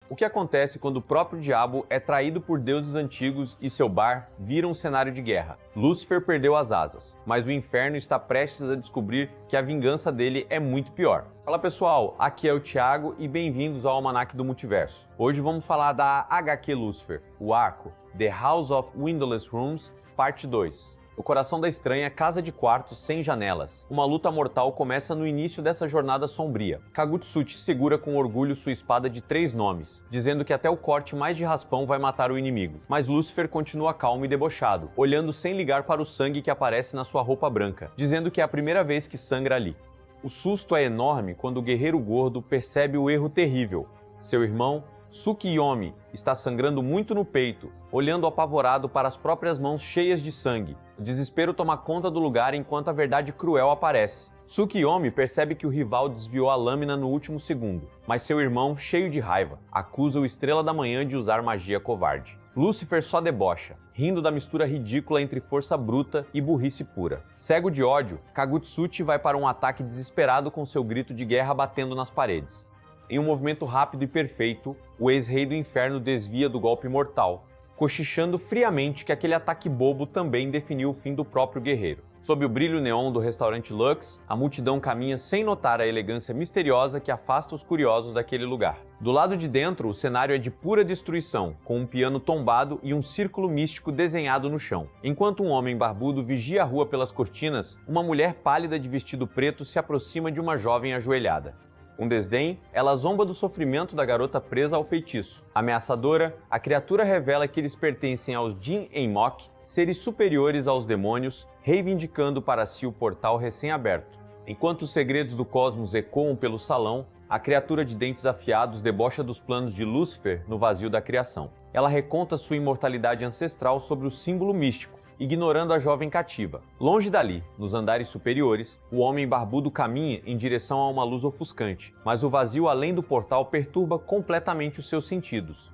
O que acontece quando o próprio diabo é traído por deuses antigos e seu bar vira um cenário de guerra? Lúcifer perdeu as asas, mas o inferno está prestes a descobrir que a vingança dele é muito pior. Fala pessoal, aqui é o Thiago e bem-vindos ao Almanaque do Multiverso. Hoje vamos falar da HQ Lúcifer, o arco The House of Windowless Rooms, parte 2. O coração da estranha casa de quartos sem janelas. Uma luta mortal começa no início dessa jornada sombria. Kagutsuchi segura com orgulho sua espada de 3 nomes, dizendo que até o corte mais de raspão vai matar o inimigo. Mas Lúcifer continua calmo e debochado, olhando sem ligar para o sangue que aparece na sua roupa branca, dizendo que é a primeira vez que sangra ali. O susto é enorme quando o guerreiro gordo percebe o erro terrível. Seu irmão, Tsukiyomi, está sangrando muito no peito, olhando apavorado para as próprias mãos cheias de sangue. O desespero toma conta do lugar enquanto a verdade cruel aparece. Tsukiyomi percebe que o rival desviou a lâmina no último segundo, mas seu irmão, cheio de raiva, acusa o Estrela da Manhã de usar magia covarde. Lúcifer só debocha, rindo da mistura ridícula entre força bruta e burrice pura. Cego de ódio, Kagutsuchi vai para um ataque desesperado com seu grito de guerra batendo nas paredes. Em um movimento rápido e perfeito, o ex-rei do inferno desvia do golpe mortal, cochichando friamente que aquele ataque bobo também definiu o fim do próprio guerreiro. Sob o brilho neon do restaurante Lux, a multidão caminha sem notar a elegância misteriosa que afasta os curiosos daquele lugar. Do lado de dentro, o cenário é de pura destruição, com um piano tombado e um círculo místico desenhado no chão. Enquanto um homem barbudo vigia a rua pelas cortinas, uma mulher pálida de vestido preto se aproxima de uma jovem ajoelhada. Com desdém, ela zomba do sofrimento da garota presa ao feitiço. Ameaçadora, a criatura revela que eles pertencem aos Jin Enmok, seres superiores aos demônios, reivindicando para si o portal recém-aberto. Enquanto os segredos do cosmos ecoam pelo salão, a criatura de dentes afiados debocha dos planos de Lúcifer no vazio da criação. Ela reconta sua imortalidade ancestral sobre o símbolo místico, ignorando a jovem cativa. Longe dali, nos andares superiores, o homem barbudo caminha em direção a uma luz ofuscante, mas o vazio além do portal perturba completamente os seus sentidos.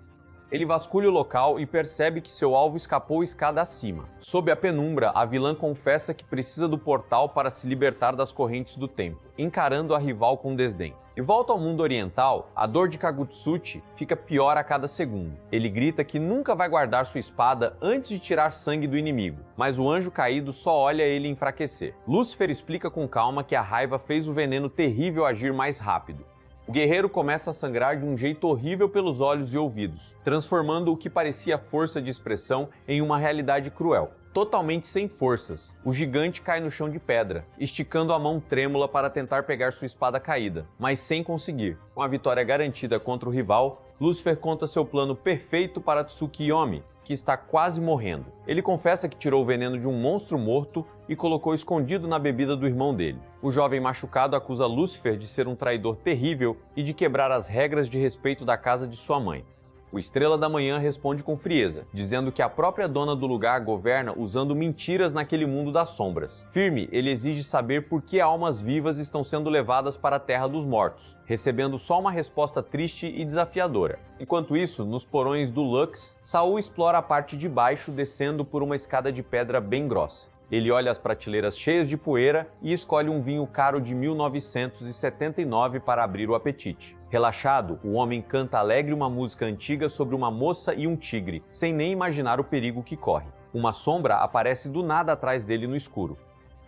Ele vasculha o local e percebe que seu alvo escapou escada acima. Sob a penumbra, a vilã confessa que precisa do portal para se libertar das correntes do tempo, encarando a rival com desdém. De volta ao mundo oriental, a dor de Kagutsuchi fica pior a cada segundo. Ele grita que nunca vai guardar sua espada antes de tirar sangue do inimigo, mas o anjo caído só olha ele enfraquecer. Lúcifer explica com calma que a raiva fez o veneno terrível agir mais rápido. O guerreiro começa a sangrar de um jeito horrível pelos olhos e ouvidos, transformando o que parecia força de expressão em uma realidade cruel. Totalmente sem forças, o gigante cai no chão de pedra, esticando a mão trêmula para tentar pegar sua espada caída, mas sem conseguir. Com a vitória garantida contra o rival, Lúcifer conta seu plano perfeito para Tsukiyomi, que está quase morrendo. Ele confessa que tirou o veneno de um monstro morto e colocou escondido na bebida do irmão dele. O jovem machucado acusa Lúcifer de ser um traidor terrível e de quebrar as regras de respeito da casa de sua mãe. O Estrela da Manhã responde com frieza, dizendo que a própria dona do lugar governa usando mentiras naquele mundo das sombras. Firme, ele exige saber por que almas vivas estão sendo levadas para a Terra dos Mortos, recebendo só uma resposta triste e desafiadora. Enquanto isso, nos porões do Lux, Saul explora a parte de baixo descendo por uma escada de pedra bem grossa. Ele olha as prateleiras cheias de poeira e escolhe um vinho caro de 1979 para abrir o apetite. Relaxado, o homem canta alegre uma música antiga sobre uma moça e um tigre, sem nem imaginar o perigo que corre. Uma sombra aparece do nada atrás dele no escuro.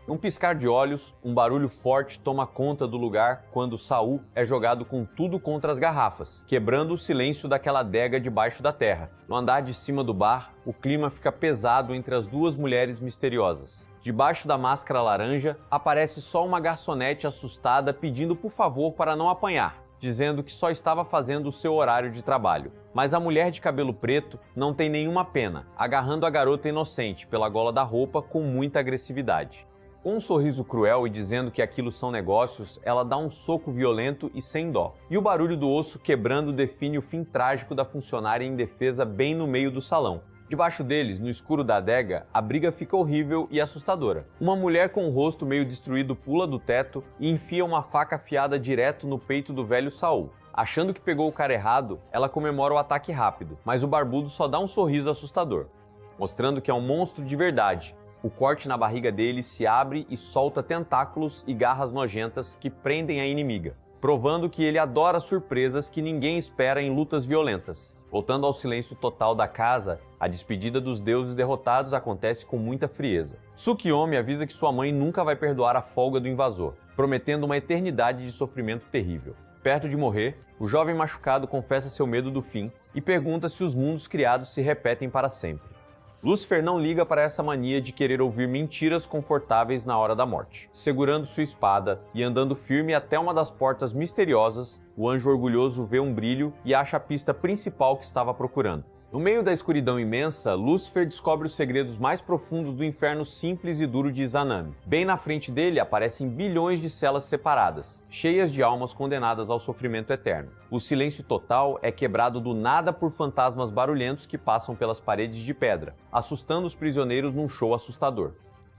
Num piscar de olhos, um barulho forte toma conta do lugar quando Saul é jogado com tudo contra as garrafas, quebrando o silêncio daquela adega debaixo da terra. No andar de cima do bar, o clima fica pesado entre as duas mulheres misteriosas. Debaixo da máscara laranja, aparece só uma garçonete assustada pedindo por favor para não apanhar, dizendo que só estava fazendo o seu horário de trabalho. Mas a mulher de cabelo preto não tem nenhuma pena, agarrando a garota inocente pela gola da roupa com muita agressividade. Com um sorriso cruel e dizendo que aquilo são negócios, ela dá um soco violento e sem dó. E o barulho do osso quebrando define o fim trágico da funcionária indefesa bem no meio do salão. Debaixo deles, no escuro da adega, a briga fica horrível e assustadora. Uma mulher com o rosto meio destruído pula do teto e enfia uma faca afiada direto no peito do velho Saul. Achando que pegou o cara errado, ela comemora o ataque rápido, mas o barbudo só dá um sorriso assustador, mostrando que é um monstro de verdade. O corte na barriga dele se abre e solta tentáculos e garras nojentas que prendem a inimiga. provando que ele adora surpresas que ninguém espera em lutas violentas. Voltando ao silêncio total da casa, a despedida dos deuses derrotados acontece com muita frieza. Tsukiyomi avisa que sua mãe nunca vai perdoar a folga do invasor, prometendo uma eternidade de sofrimento terrível. Perto de morrer, o jovem machucado confessa seu medo do fim e pergunta se os mundos criados se repetem para sempre. Lúcifer não liga para essa mania de querer ouvir mentiras confortáveis na hora da morte. Segurando sua espada e andando firme até uma das portas misteriosas, o anjo orgulhoso vê um brilho e acha a pista principal que estava procurando. No meio da escuridão imensa, Lúcifer descobre os segredos mais profundos do inferno simples e duro de Izanami. Bem na frente dele aparecem bilhões de celas separadas, cheias de almas condenadas ao sofrimento eterno. O silêncio total é quebrado do nada por fantasmas barulhentos que passam pelas paredes de pedra, assustando os prisioneiros num show assustador.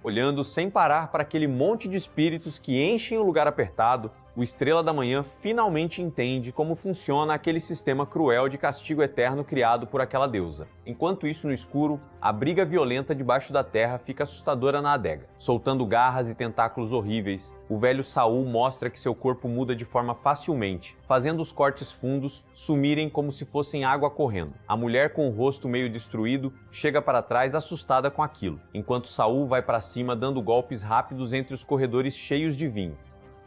Olhando sem parar para aquele monte de espíritos que enchem o lugar apertado, o Estrela da Manhã finalmente entende como funciona aquele sistema cruel de castigo eterno criado por aquela deusa. Enquanto isso, no escuro, a briga violenta debaixo da terra fica assustadora na adega. Soltando garras e tentáculos horríveis, o velho Saul mostra que seu corpo muda de forma facilmente, fazendo os cortes fundos sumirem como se fossem água correndo. A mulher com o rosto meio destruído chega para trás assustada com aquilo, enquanto Saul vai para cima dando golpes rápidos entre os corredores cheios de vinho.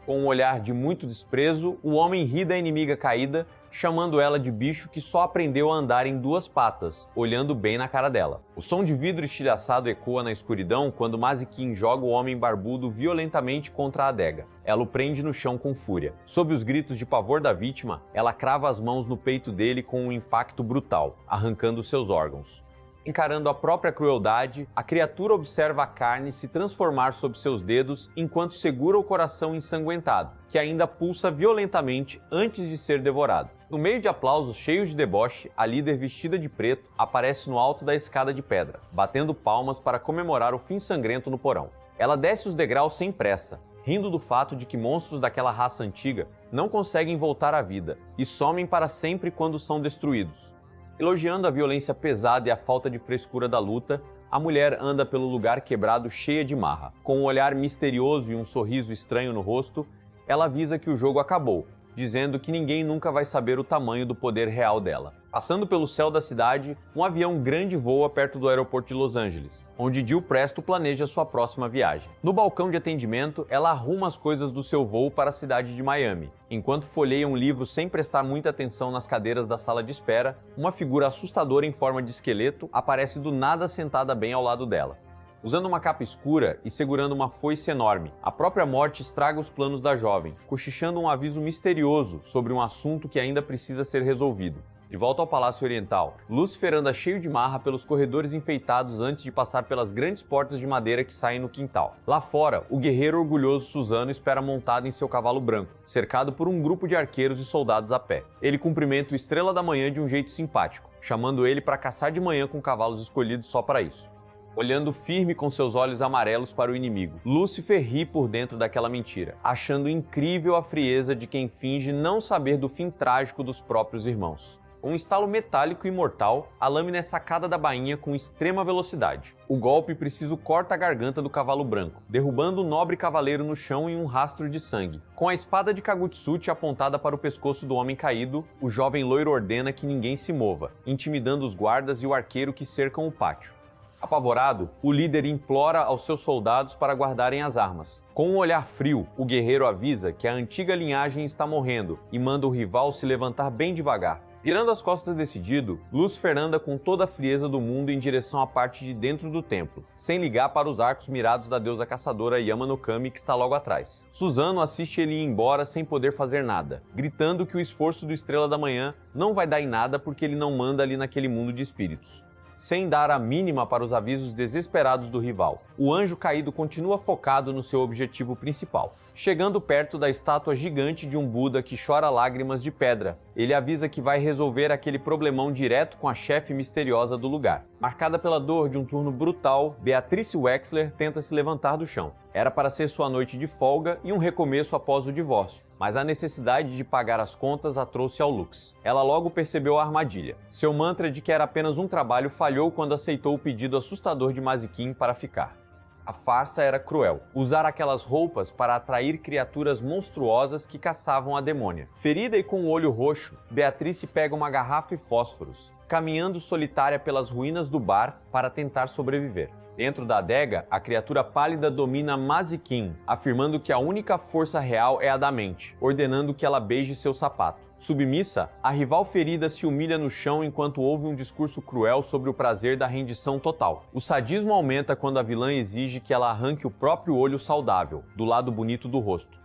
Com um olhar de muito desprezo, o homem ri da inimiga caída, chamando ela de bicho que só aprendeu a andar em duas patas, olhando bem na cara dela. O som de vidro estilhaçado ecoa na escuridão quando Mazikin joga o homem barbudo violentamente contra a adega. Ela o prende no chão com fúria. Sob os gritos de pavor da vítima, ela crava as mãos no peito dele com um impacto brutal, arrancando seus órgãos. Encarando a própria crueldade, a criatura observa a carne se transformar sob seus dedos enquanto segura o coração ensanguentado, que ainda pulsa violentamente antes de ser devorado. No meio de aplausos cheios de deboche, a líder vestida de preto aparece no alto da escada de pedra, batendo palmas para comemorar o fim sangrento no porão. Ela desce os degraus sem pressa, rindo do fato de que monstros daquela raça antiga não conseguem voltar à vida e somem para sempre quando são destruídos. Elogiando a violência pesada e a falta de frescura da luta, a mulher anda pelo lugar quebrado cheia de marra. Com um olhar misterioso e um sorriso estranho no rosto, ela avisa que o jogo acabou, dizendo que ninguém nunca vai saber o tamanho do poder real dela. Passando pelo céu da cidade, um avião grande voa perto do aeroporto de Los Angeles, onde Jill Presto planeja sua próxima viagem. No balcão de atendimento, ela arruma as coisas do seu voo para a cidade de Miami. Enquanto folheia um livro sem prestar muita atenção nas cadeiras da sala de espera, uma figura assustadora em forma de esqueleto aparece do nada sentada bem ao lado dela. Usando uma capa escura e segurando uma foice enorme, a própria morte estraga os planos da jovem, cochichando um aviso misterioso sobre um assunto que ainda precisa ser resolvido. De volta ao Palácio Oriental, Lúcifer anda cheio de marra pelos corredores enfeitados antes de passar pelas grandes portas de madeira que saem no quintal. Lá fora, o guerreiro orgulhoso Suzano espera montado em seu cavalo branco, cercado por um grupo de arqueiros e soldados a pé. Ele cumprimenta o Estrela da Manhã de um jeito simpático, chamando ele para caçar de manhã com cavalos escolhidos só para isso. Olhando firme com seus olhos amarelos para o inimigo, Lúcifer ri por dentro daquela mentira, achando incrível a frieza de quem finge não saber do fim trágico dos próprios irmãos. Com um estalo metálico e mortal, a lâmina é sacada da bainha com extrema velocidade. O golpe preciso corta a garganta do cavalo branco, derrubando o nobre cavaleiro no chão em um rastro de sangue. Com a espada de Kagutsuchi apontada para o pescoço do homem caído, o jovem loiro ordena que ninguém se mova, intimidando os guardas e o arqueiro que cercam o pátio. Apavorado, o líder implora aos seus soldados para guardarem as armas. Com um olhar frio, o guerreiro avisa que a antiga linhagem está morrendo e manda o rival se levantar bem devagar. Virando as costas decidido, Lúcifer anda com toda a frieza do mundo em direção à parte de dentro do templo, sem ligar para os arcos mirados da deusa caçadora Yama no Kami que está logo atrás. Suzano assiste ele ir embora sem poder fazer nada, gritando que o esforço do Estrela da Manhã não vai dar em nada porque ele não manda ali naquele mundo de espíritos. Sem dar a mínima para os avisos desesperados do rival, o anjo caído continua focado no seu objetivo principal. Chegando perto da estátua gigante de um Buda que chora lágrimas de pedra, ele avisa que vai resolver aquele problemão direto com a chefe misteriosa do lugar. Marcada pela dor de um turno brutal, Beatrice Wexler tenta se levantar do chão. Era para ser sua noite de folga e um recomeço após o divórcio, mas a necessidade de pagar as contas a trouxe ao Lux. Ela logo percebeu a armadilha. Seu mantra de que era apenas um trabalho falhou quando aceitou o pedido assustador de Mazikin para ficar. A farsa era cruel. Usar aquelas roupas para atrair criaturas monstruosas que caçavam a demônia. Ferida e com o olho roxo, Beatrice pega uma garrafa e fósforos, caminhando solitária pelas ruínas do bar para tentar sobreviver. Dentro da adega, a criatura pálida domina Mazikeen, afirmando que a única força real é a da mente, ordenando que ela beije seu sapato. Submissa, a rival ferida se humilha no chão enquanto ouve um discurso cruel sobre o prazer da rendição total. O sadismo aumenta quando a vilã exige que ela arranque o próprio olho saudável, do lado bonito do rosto.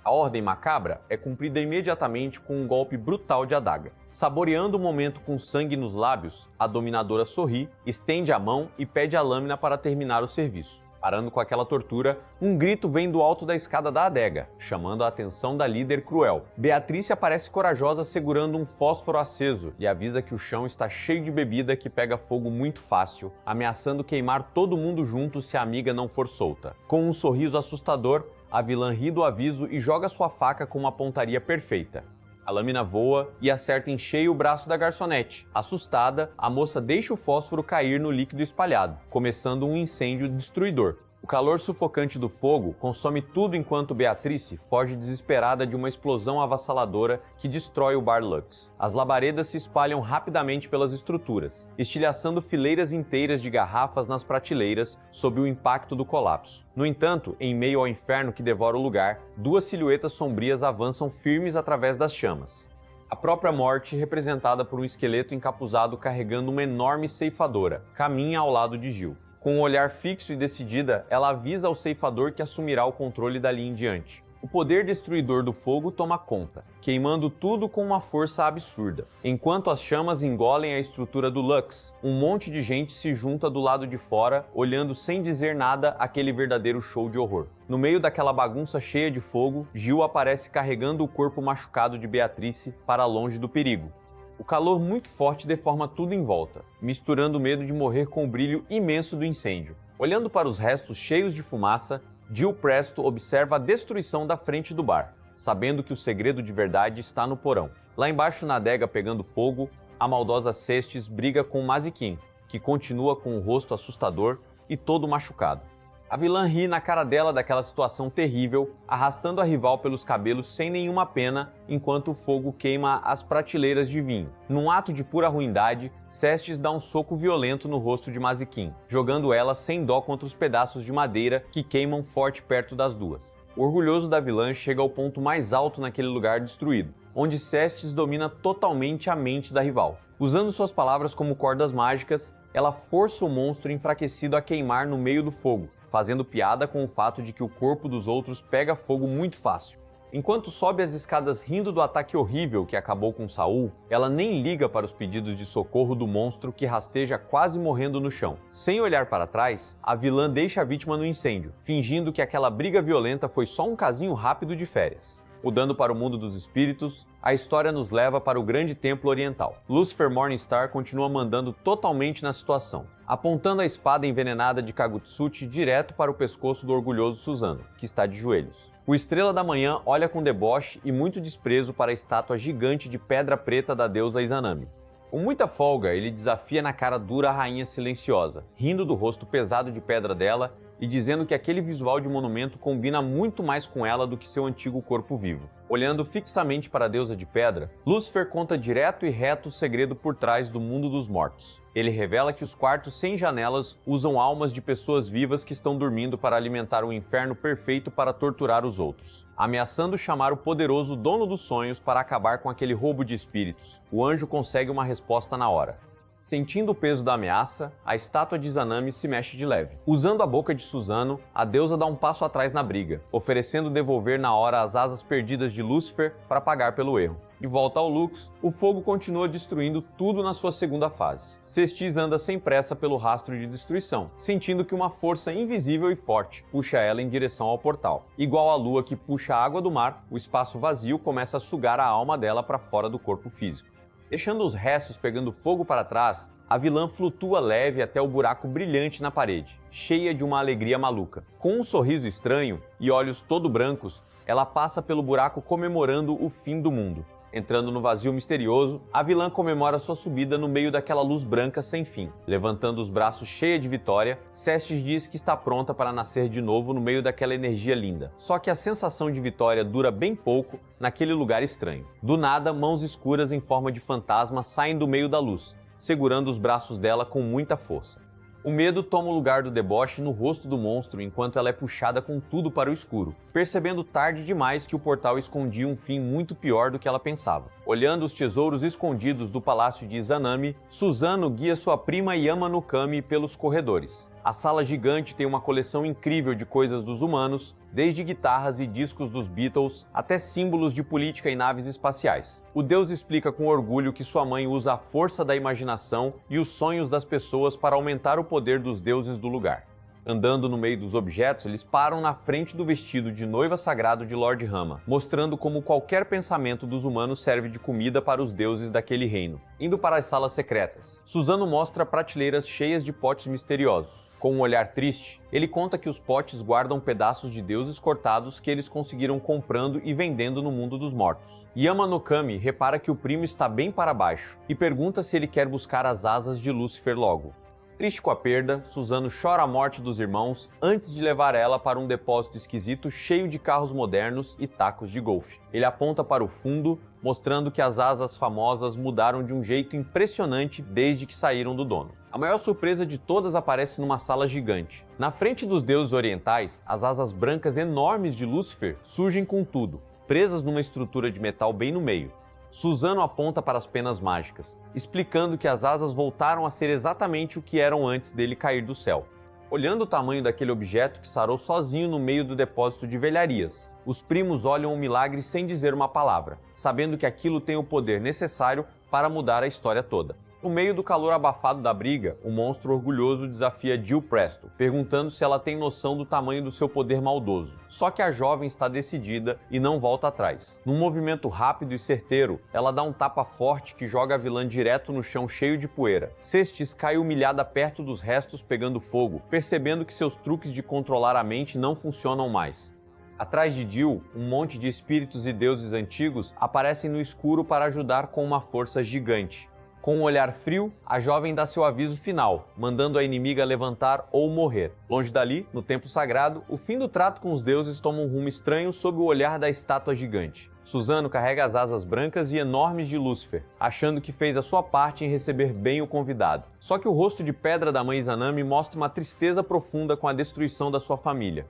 A ordem macabra é cumprida imediatamente com um golpe brutal de adaga. Saboreando o momento com sangue nos lábios, a dominadora sorri, estende a mão e pede a lâmina para terminar o serviço. Parando com aquela tortura, um grito vem do alto da escada da adega, chamando a atenção da líder cruel. Beatrice aparece corajosa segurando um fósforo aceso e avisa que o chão está cheio de bebida que pega fogo muito fácil, ameaçando queimar todo mundo junto se a amiga não for solta. Com um sorriso assustador, a vilã ri do aviso e joga sua faca com uma pontaria perfeita. A lâmina voa e acerta em cheio o braço da garçonete. Assustada, a moça deixa o fósforo cair no líquido espalhado, começando um incêndio destruidor. O calor sufocante do fogo consome tudo enquanto Beatrice foge desesperada de uma explosão avassaladora que destrói o Bar Lux. As labaredas se espalham rapidamente pelas estruturas, estilhaçando fileiras inteiras de garrafas nas prateleiras sob o impacto do colapso. No entanto, em meio ao inferno que devora o lugar, duas silhuetas sombrias avançam firmes através das chamas. A própria morte, representada por um esqueleto encapuzado carregando uma enorme ceifadora, caminha ao lado de Jill. Com um olhar fixo e decidida, ela avisa ao ceifador que assumirá o controle dali em diante. O poder destruidor do fogo toma conta, queimando tudo com uma força absurda. Enquanto as chamas engolem a estrutura do Lux, um monte de gente se junta do lado de fora, olhando sem dizer nada aquele verdadeiro show de horror. No meio daquela bagunça cheia de fogo, Jill aparece carregando o corpo machucado de Beatrice para longe do perigo. O calor muito forte deforma tudo em volta, misturando o medo de morrer com o brilho imenso do incêndio. Olhando para os restos cheios de fumaça, Jill Presto observa a destruição da frente do bar, sabendo que o segredo de verdade está no porão. Lá embaixo na adega pegando fogo, a maldosa Cestes briga com Mazikeen, que continua com o rosto assustador e todo machucado. A vilã ri na cara dela daquela situação terrível, arrastando a rival pelos cabelos sem nenhuma pena, enquanto o fogo queima as prateleiras de vinho. Num ato de pura ruindade, Cestes dá um soco violento no rosto de Mazikeen, jogando ela sem dó contra os pedaços de madeira que queimam forte perto das duas. O orgulhoso da vilã chega ao ponto mais alto naquele lugar destruído, onde Cestes domina totalmente a mente da rival. Usando suas palavras como cordas mágicas, ela força o monstro enfraquecido a queimar no meio do fogo, fazendo piada com o fato de que o corpo dos outros pega fogo muito fácil. Enquanto sobe as escadas rindo do ataque horrível que acabou com Saul, ela nem liga para os pedidos de socorro do monstro que rasteja quase morrendo no chão. Sem olhar para trás, a vilã deixa a vítima no incêndio, fingindo que aquela briga violenta foi só um casinho rápido de férias. Mudando para o mundo dos espíritos, a história nos leva para o grande templo oriental. Lucifer Morningstar continua mandando totalmente na situação, apontando a espada envenenada de Kagutsuchi direto para o pescoço do orgulhoso Suzano, que está de joelhos. O Estrela da Manhã olha com deboche e muito desprezo para a estátua gigante de pedra preta da deusa Izanami. Com muita folga, ele desafia na cara dura a rainha silenciosa, rindo do rosto pesado de pedra dela e dizendo que aquele visual de monumento combina muito mais com ela do que seu antigo corpo vivo. Olhando fixamente para a deusa de pedra, Lucifer conta direto e reto o segredo por trás do mundo dos mortos. Ele revela que os quartos sem janelas usam almas de pessoas vivas que estão dormindo para alimentar um inferno perfeito para torturar os outros, ameaçando chamar o poderoso dono dos sonhos para acabar com aquele roubo de espíritos. O anjo consegue uma resposta na hora. Sentindo o peso da ameaça, a estátua de Izanami se mexe de leve. Usando a boca de Suzano, a deusa dá um passo atrás na briga, oferecendo devolver na hora as asas perdidas de Lucifer para pagar pelo erro. De volta ao Lux, o fogo continua destruindo tudo na sua segunda fase. Cestis anda sem pressa pelo rastro de destruição, sentindo que uma força invisível e forte puxa ela em direção ao portal. Igual a lua que puxa a água do mar, o espaço vazio começa a sugar a alma dela para fora do corpo físico. Deixando os restos pegando fogo para trás, a vilã flutua leve até o buraco brilhante na parede, cheia de uma alegria maluca. Com um sorriso estranho e olhos todo brancos, ela passa pelo buraco comemorando o fim do mundo. Entrando no vazio misterioso, a vilã comemora sua subida no meio daquela luz branca sem fim. Levantando os braços cheia de vitória, Cestis diz que está pronta para nascer de novo no meio daquela energia linda. Só que a sensação de vitória dura bem pouco naquele lugar estranho. Do nada, mãos escuras em forma de fantasma saem do meio da luz, segurando os braços dela com muita força. O medo toma o lugar do deboche no rosto do monstro enquanto ela é puxada com tudo para o escuro, percebendo tarde demais que o portal escondia um fim muito pior do que ela pensava. Olhando os tesouros escondidos do palácio de Izanami, Suzano guia sua prima Yama no Kami pelos corredores. A sala gigante tem uma coleção incrível de coisas dos humanos, desde guitarras e discos dos Beatles até símbolos de política e naves espaciais. O deus explica com orgulho que sua mãe usa a força da imaginação e os sonhos das pessoas para aumentar o poder dos deuses do lugar. Andando no meio dos objetos, eles param na frente do vestido de noiva sagrado de Lord Rama, mostrando como qualquer pensamento dos humanos serve de comida para os deuses daquele reino. Indo para as salas secretas, Suzano mostra prateleiras cheias de potes misteriosos. Com um olhar triste, ele conta que os potes guardam pedaços de deuses cortados que eles conseguiram comprando e vendendo no mundo dos mortos. Yama no Kami repara que o primo está bem para baixo e pergunta se ele quer buscar as asas de Lúcifer logo. Triste com a perda, Suzano chora a morte dos irmãos antes de levar ela para um depósito esquisito cheio de carros modernos e tacos de golfe. Ele aponta para o fundo, mostrando que as asas famosas mudaram de um jeito impressionante desde que saíram do dono. A maior surpresa de todas aparece numa sala gigante. Na frente dos deuses orientais, as asas brancas enormes de Lúcifer surgem com tudo, presas numa estrutura de metal bem no meio. Suzano aponta para as penas mágicas, explicando que as asas voltaram a ser exatamente o que eram antes dele cair do céu. Olhando o tamanho daquele objeto que sarou sozinho no meio do depósito de velharias, os primos olham o milagre sem dizer uma palavra, sabendo que aquilo tem o poder necessário para mudar a história toda. No meio do calor abafado da briga, o monstro orgulhoso desafia Jill Presto, perguntando se ela tem noção do tamanho do seu poder maldoso. Só que a jovem está decidida e não volta atrás. Num movimento rápido e certeiro, ela dá um tapa forte que joga a vilã direto no chão cheio de poeira. Cestis cai humilhada perto dos restos pegando fogo, percebendo que seus truques de controlar a mente não funcionam mais. Atrás de Jill, um monte de espíritos e deuses antigos aparecem no escuro para ajudar com uma força gigante. Com um olhar frio, a jovem dá seu aviso final, mandando a inimiga levantar ou morrer. Longe dali, no templo sagrado, o fim do trato com os deuses toma um rumo estranho sob o olhar da estátua gigante. Suzano carrega as asas brancas e enormes de Lúcifer, achando que fez a sua parte em receber bem o convidado. Só que o rosto de pedra da mãe Izanami mostra uma tristeza profunda com a destruição da sua família.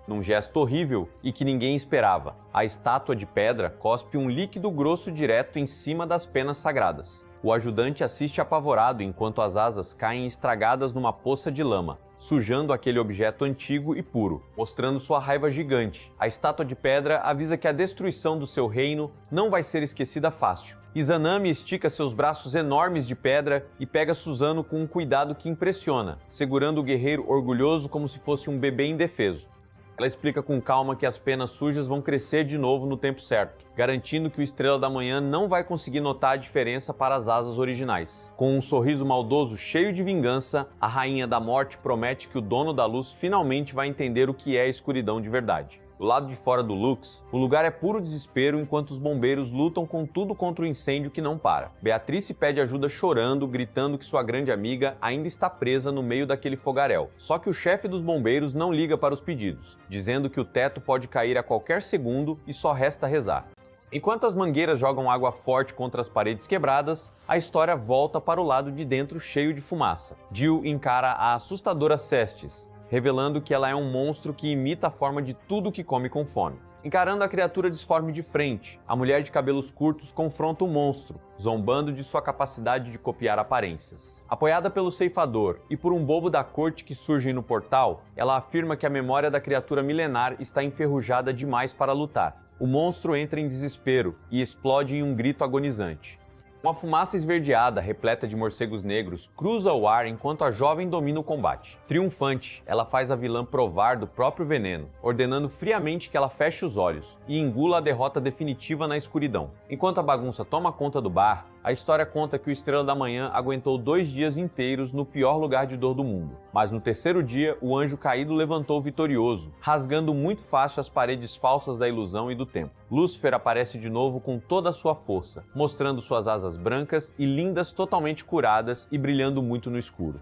Num gesto horrível e que ninguém esperava, a estátua de pedra cospe um líquido grosso direto em cima das penas sagradas. O ajudante assiste apavorado enquanto as asas caem estragadas numa poça de lama, sujando aquele objeto antigo e puro, mostrando sua raiva gigante. A estátua de pedra avisa que a destruição do seu reino não vai ser esquecida fácil. Izanami estica seus braços enormes de pedra e pega Suzano com um cuidado que impressiona, segurando o guerreiro orgulhoso como se fosse um bebê indefeso. Ela explica com calma que as penas sujas vão crescer de novo no tempo certo, garantindo que o Estrela da Manhã não vai conseguir notar a diferença para as asas originais. Com um sorriso maldoso cheio de vingança, a Rainha da Morte promete que o Dono da Luz finalmente vai entender o que é a escuridão de verdade. Do lado de fora do Lux, o lugar é puro desespero enquanto os bombeiros lutam com tudo contra o incêndio que não para. Beatrice pede ajuda chorando, gritando que sua grande amiga ainda está presa no meio daquele fogaréu. Só que o chefe dos bombeiros não liga para os pedidos, dizendo que o teto pode cair a qualquer segundo e só resta rezar. Enquanto as mangueiras jogam água forte contra as paredes quebradas, a história volta para o lado de dentro cheio de fumaça. Jill encara a assustadora Cestis, revelando que ela é um monstro que imita a forma de tudo que come com fome. Encarando a criatura disforme de frente, a mulher de cabelos curtos confronta o monstro, zombando de sua capacidade de copiar aparências. Apoiada pelo ceifador e por um bobo da corte que surge no portal, ela afirma que a memória da criatura milenar está enferrujada demais para lutar. O monstro entra em desespero e explode em um grito agonizante. Uma fumaça esverdeada, repleta de morcegos negros, cruza o ar enquanto a jovem domina o combate. Triunfante, ela faz a vilã provar do próprio veneno, ordenando friamente que ela feche os olhos e engula a derrota definitiva na escuridão. Enquanto a bagunça toma conta do bar, A história conta que o Estrela da Manhã aguentou 2 dias inteiros no pior lugar de dor do mundo. Mas no terceiro dia, o anjo caído levantou vitorioso, rasgando muito fácil as paredes falsas da ilusão e do tempo. Lúcifer aparece de novo com toda a sua força, mostrando suas asas brancas e lindas, totalmente curadas e brilhando muito no escuro.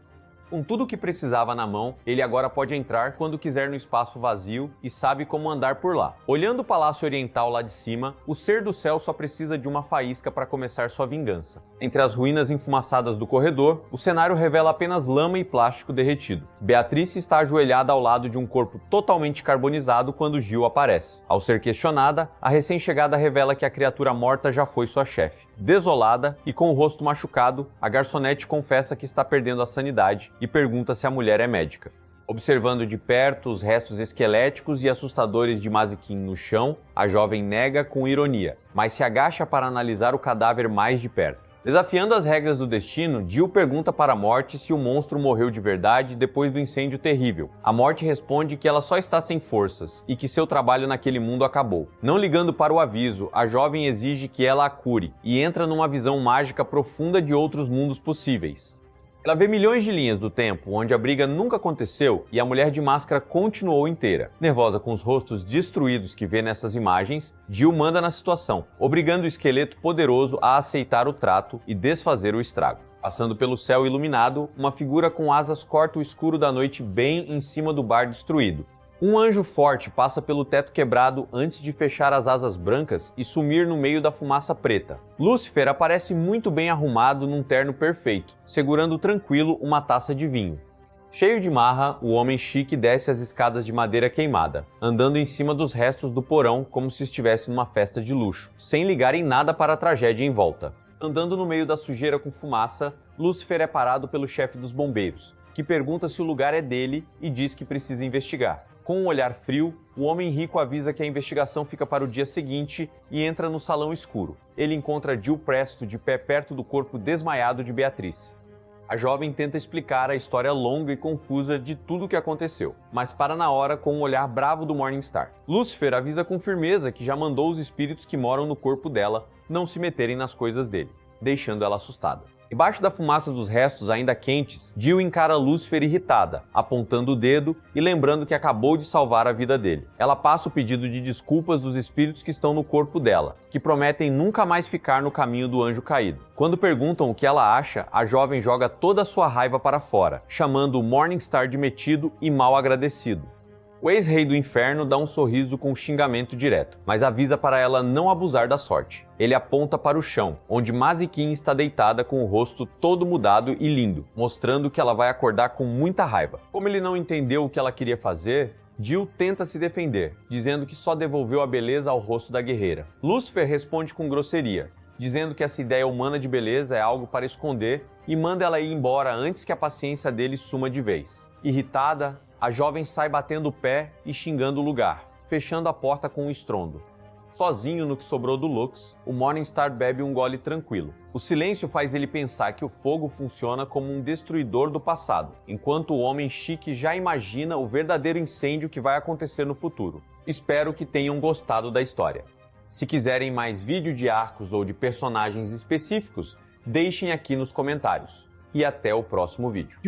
Com tudo o que precisava na mão, ele agora pode entrar quando quiser no espaço vazio e sabe como andar por lá. Olhando o Palácio Oriental lá de cima, o Ser do Céu só precisa de uma faísca para começar sua vingança. Entre as ruínas enfumaçadas do corredor, o cenário revela apenas lama e plástico derretido. Beatriz está ajoelhada ao lado de um corpo totalmente carbonizado quando Gil aparece. Ao ser questionada, a recém-chegada revela que a criatura morta já foi sua chefe. Desolada e com o rosto machucado, a garçonete confessa que está perdendo a sanidade e pergunta se a mulher é médica. Observando de perto os restos esqueléticos e assustadores de Mazikeen no chão, a jovem nega com ironia, mas se agacha para analisar o cadáver mais de perto. Desafiando as regras do destino, Jill pergunta para a Morte se o monstro morreu de verdade depois do incêndio terrível. A Morte responde que ela só está sem forças e que seu trabalho naquele mundo acabou. Não ligando para o aviso, a jovem exige que ela a cure e entra numa visão mágica profunda de outros mundos possíveis. Ela vê milhões de linhas do tempo onde a briga nunca aconteceu e a mulher de máscara continuou inteira. Nervosa com os rostos destruídos que vê nessas imagens, Jill manda na situação, obrigando o esqueleto poderoso a aceitar o trato e desfazer o estrago. Passando pelo céu iluminado, uma figura com asas corta o escuro da noite bem em cima do bar destruído. Um anjo forte passa pelo teto quebrado antes de fechar as asas brancas e sumir no meio da fumaça preta. Lúcifer aparece muito bem arrumado num terno perfeito, segurando tranquilo uma taça de vinho. Cheio de marra, o homem chique desce as escadas de madeira queimada, andando em cima dos restos do porão como se estivesse numa festa de luxo, sem ligar em nada para a tragédia em volta. Andando no meio da sujeira com fumaça, Lúcifer é parado pelo chefe dos bombeiros, que pergunta se o lugar é dele e diz que precisa investigar. Com um olhar frio, o homem rico avisa que a investigação fica para o dia seguinte e entra no salão escuro. Ele encontra Jill Presto de pé perto do corpo desmaiado de Beatriz. A jovem tenta explicar a história longa e confusa de tudo o que aconteceu, mas para na hora com um olhar bravo do Morningstar. Lúcifer avisa com firmeza que já mandou os espíritos que moram no corpo dela não se meterem nas coisas dele, deixando ela assustada. Debaixo da fumaça dos restos ainda quentes, Jill encara Lúcifer irritada, apontando o dedo e lembrando que acabou de salvar a vida dele. Ela passa o pedido de desculpas dos espíritos que estão no corpo dela, que prometem nunca mais ficar no caminho do anjo caído. Quando perguntam o que ela acha, a jovem joga toda a sua raiva para fora, chamando o Morningstar de metido e mal agradecido. O ex-rei do inferno dá um sorriso com um xingamento direto, mas avisa para ela não abusar da sorte. Ele aponta para o chão, onde Mazikeen está deitada com o rosto todo mudado e lindo, mostrando que ela vai acordar com muita raiva. Como ele não entendeu o que ela queria fazer, Jill tenta se defender, dizendo que só devolveu a beleza ao rosto da guerreira. Lúcifer responde com grosseria, dizendo que essa ideia humana de beleza é algo para esconder e manda ela ir embora antes que a paciência dele suma de vez. Irritada, a jovem sai batendo o pé e xingando o lugar, fechando a porta com um estrondo. Sozinho no que sobrou do Lux, o Morningstar bebe um gole tranquilo. O silêncio faz ele pensar que o fogo funciona como um destruidor do passado, enquanto o homem chique já imagina o verdadeiro incêndio que vai acontecer no futuro. Espero que tenham gostado da história. Se quiserem mais vídeo de arcos ou de personagens específicos, deixem aqui nos comentários. E até o próximo vídeo.